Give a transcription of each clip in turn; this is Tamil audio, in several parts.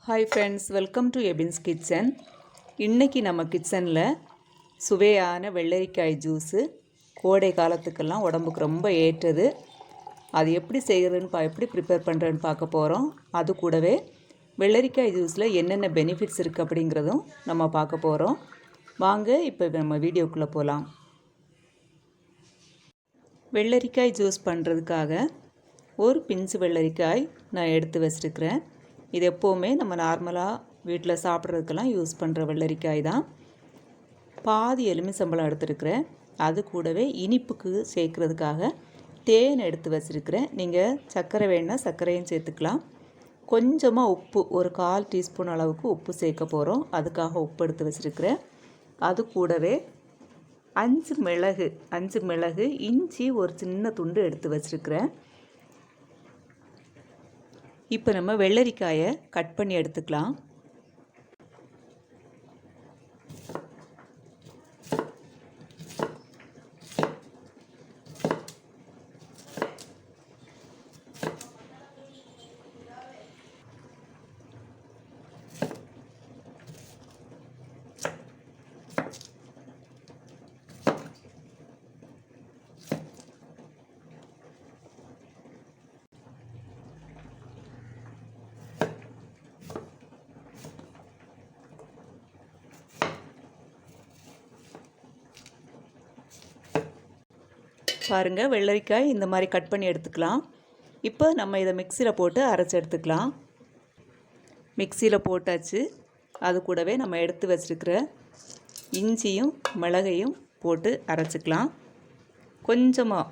Hi friends, welcome to Ebin's kitchen. இன்றைக்கி நம்ம கிச்சனில் சுவையான வெள்ளரிக்காய் ஜூஸு கோடை காலத்துக்கெல்லாம் உடம்புக்கு ரொம்ப ஏற்றது. அது எப்படி செய்கிறதுன்னு எப்படி ப்ரிப்பேர் பண்ணுறதுன்னு பார்க்க போகிறோம். அது கூடவே வெள்ளரிக்காய் ஜூஸில் என்னென்ன பெனிஃபிட்ஸ் இருக்குது அப்படிங்கிறதும் நம்ம பார்க்க போகிறோம். வாங்க இப்போ நம்ம வீடியோக்குள்ளே போகலாம். வெள்ளரிக்காய் ஜூஸ் பண்ணுறதுக்காக ஒரு பிஞ்சு வெள்ளரிக்காய் நான் எடுத்து வச்சுருக்கிறேன். இது எப்போவுமே நம்ம நார்மலாக வீட்டில் சாப்பிட்றதுக்கெல்லாம் யூஸ் பண்ணுற வெள்ளரிக்காய் தான். பாதி எலுமிச்சம்பழம் எடுத்துருக்கிறேன். அது கூடவே இனிப்புக்கு சேர்க்குறதுக்காக தேன் எடுத்து வச்சுருக்கிறேன். நீங்கள் சர்க்கரை வேணுன்னா சர்க்கரையும் சேர்த்துக்கலாம். கொஞ்சமாக உப்பு, ஒரு 1/4 டீஸ்பூன் அளவுக்கு உப்பு சேர்க்க போகிறோம். அதுக்காக உப்பு எடுத்து வச்சுருக்கிறேன். அது கூடவே 5 மிளகு, இஞ்சி ஒரு சின்ன துண்டு எடுத்து வச்சுருக்கிறேன். இப்போ நம்ம வெள்ளரிக்காயை கட் பண்ணி எடுத்துக்கலாம். பாருங்கள், வெள்ளரிக்காய் இந்த மாதிரி கட் பண்ணி எடுத்துக்கலாம். இப்போ நம்ம இதை மிக்சியில் போட்டு அரைச்சி எடுத்துக்கலாம். மிக்சியில் போட்டாச்சு. அது கூடவே நம்ம எடுத்து வச்சுருக்கிற இஞ்சியும் மிளகையும் போட்டு அரைச்சிக்கலாம். கொஞ்சமாக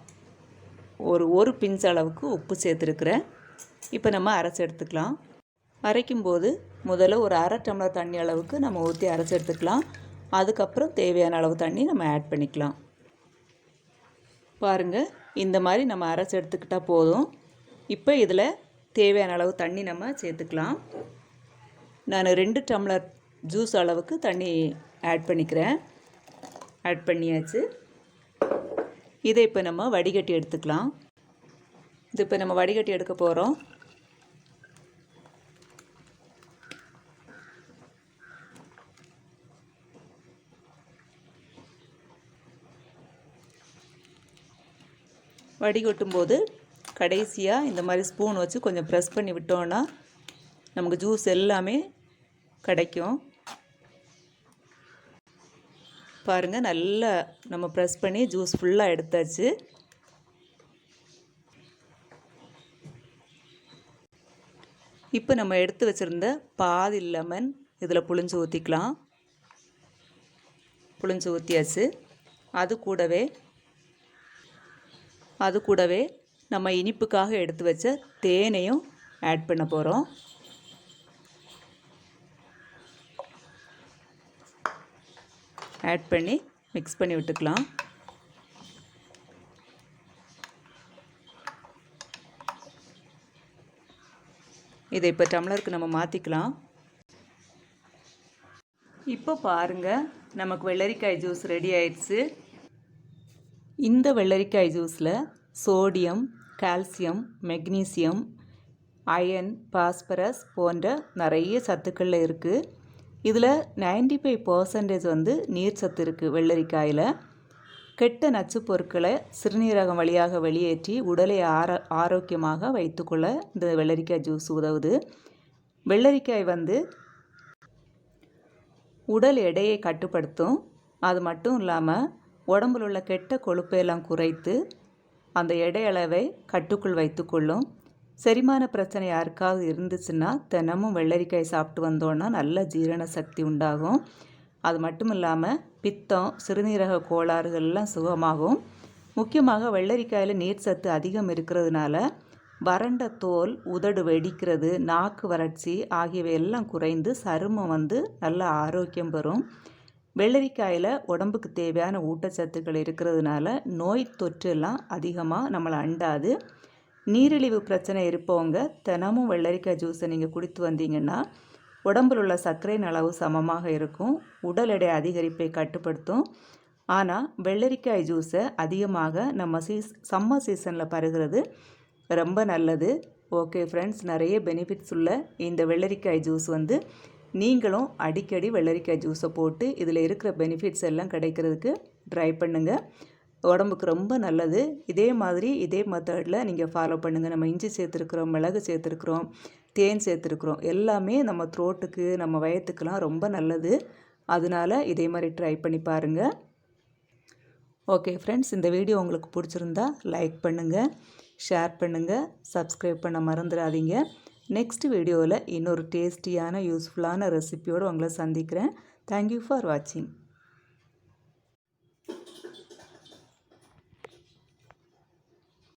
ஒரு பிஞ்ச் அளவுக்கு உப்பு சேர்த்துருக்குறேன். இப்போ நம்ம அரைச்சி எடுத்துக்கலாம். அரைக்கும்போது முதல்ல ஒரு 1/2 டம்ளர் தண்ணி அளவுக்கு நம்ம ஊற்றி அரைச்சி எடுத்துக்கலாம். அதுக்கப்புறம் தேவையான அளவு தண்ணி நம்ம ஆட் பண்ணிக்கலாம். பாருங்கள், இந்த மாதிரி நம்ம அரைச்சி எடுத்துக்கிட்டால் போதும். இப்போ இதில் தேவையான அளவு தண்ணி நம்ம சேர்த்துக்கலாம். நான் 2 டம்ளர் ஜூஸ் அளவுக்கு தண்ணி ஆட் பண்ணிக்கிறேன். ஆட் பண்ணியாச்சு. இதை இப்போ நம்ம வடிகட்டி எடுத்துக்கலாம். இது இப்போ நம்ம வடிகட்டி எடுக்க போகிறோம். வடிகட்டும் போது கடைசியாக இந்த மாதிரி ஸ்பூன் வச்சு கொஞ்சம் ப்ரெஸ் பண்ணி விட்டோன்னா நமக்கு ஜூஸ் எல்லாமே கிடைக்கும். பாருங்கள், நல்லா நம்ம ப்ரெஸ் பண்ணி ஜூஸ் ஃபுல்லாக எடுத்தாச்சு. இப்போ நம்ம எடுத்து வச்சுருந்த பாதி லெமன் இதில் புழிஞ்சு ஊற்றிக்கலாம். புழிஞ்சு ஊற்றியாச்சு. அது கூடவே நம்ம இனிப்புக்காக எடுத்து வச்ச தேனையும் ஆட் பண்ண போகிறோம். ஆட் பண்ணி மிக்ஸ் பண்ணி விட்டுக்கலாம். இதை இப்போ டம்ளருக்கு நம்ம மாற்றிக்கலாம். இப்போ பாருங்கள், நமக்கு வெள்ளரிக்காய் ஜூஸ் ரெடி ஆயிடுச்சு. இந்த வெள்ளரிக்காய் ஜூஸில் sodium, calcium, magnesium, iron, phosphorus போன்ற நிறைய சத்துக்களில் இருக்குது. இதில் 95% நீர் சத்து இருக்குது. வெள்ளரிக்காயில் கெட்ட நச்சு பொருட்களை சிறுநீரகம் வழியாக வெளியேற்றி உடலை ஆரோக்கியமாக வைத்துக்கொள்ள இந்த வெள்ளரிக்காய் ஜூஸ் உதவுது. வெள்ளரிக்காய் உடல் எடையை கட்டுப்படுத்தும். அது மட்டும் இல்லாமல் உடம்பில் உள்ள கெட்ட கொழுப்பையெல்லாம் குறைத்து அந்த எடை அளவை கட்டுக்குள் வைத்துக்கொள்ளும். செரிமான பிரச்சனை யாருக்காவது இருந்துச்சுன்னா தினமும் வெள்ளரிக்காய் சாப்பிட்டு வந்தோன்னா நல்ல ஜீரண சக்தி உண்டாகும். அது மட்டும் இல்லாமல் பித்தம், சிறுநீரக கோளாறுகள்லாம் சுகமாகும். முக்கியமாக வெள்ளரிக்காயில் நீர் சத்து அதிகம் இருக்கிறதுனால வறண்ட தோல், உதடு வெடிக்கிறது, நாக்கு வறட்சி ஆகியவை எல்லாம் குறைந்து சருமம் நல்ல ஆரோக்கியம் பெறும். வெள்ளரிக்காயில் உடம்புக்கு தேவையான ஊட்டச்சத்துக்கள் இருக்கிறதுனால நோய் தொற்றெல்லாம் அதிகமாக நம்மளை அண்டாது. நீரிழிவு பிரச்சனை இருப்பவங்க தினமும் வெள்ளரிக்காய் ஜூஸை நீங்கள் குடித்து வந்தீங்கன்னா உடம்பில் உள்ள சர்க்கரையின் அளவு சமமாக இருக்கும். உடல் எடை அதிகரிப்பை கட்டுப்படுத்தும். ஆனால் வெள்ளரிக்காய் ஜூஸை அதிகமாக நம்ம சம்மர் சீசனில் பருகிறது ரொம்ப நல்லது. ஓகே ஃப்ரெண்ட்ஸ், நிறைய பெனிஃபிட்ஸ் உள்ள இந்த வெள்ளரிக்காய் ஜூஸ் வந்து நீங்களும் அடிக்கடி வெள்ளரிக்காய் ஜூஸை போட்டு இதில் இருக்கிற பெனிஃபிட்ஸ் எல்லாம் கிடைக்கிறதுக்கு ட்ரை பண்ணுங்கள். உடம்புக்கு ரொம்ப நல்லது. இதே மாதிரி இதே மெத்தடில் நீங்கள் ஃபாலோ பண்ணுங்கள். நம்ம இஞ்சி சேர்த்துருக்குறோம், மிளகு சேர்த்துருக்குறோம், தேன் சேர்த்துருக்குறோம். எல்லாமே நம்ம த்ரோட்டுக்கு நம்ம வயத்துக்கெலாம் ரொம்ப நல்லது. அதனால் இதே மாதிரி ட்ரை பண்ணி பாருங்கள். ஓகே ஃப்ரெண்ட்ஸ், இந்த வீடியோ உங்களுக்கு பிடிச்சிருந்தா லைக் பண்ணுங்கள், ஷேர் பண்ணுங்கள், சப்ஸ்கிரைப் பண்ண மறந்துடாதீங்க. நெக்ஸ்ட் வீடியோவில் இன்னொரு டேஸ்டியான யூஸ்ஃபுல்லான ரெசிபியோடு உங்களை சந்திக்கிறேன். தேங்க்யூ ஃபார் வாட்சிங்.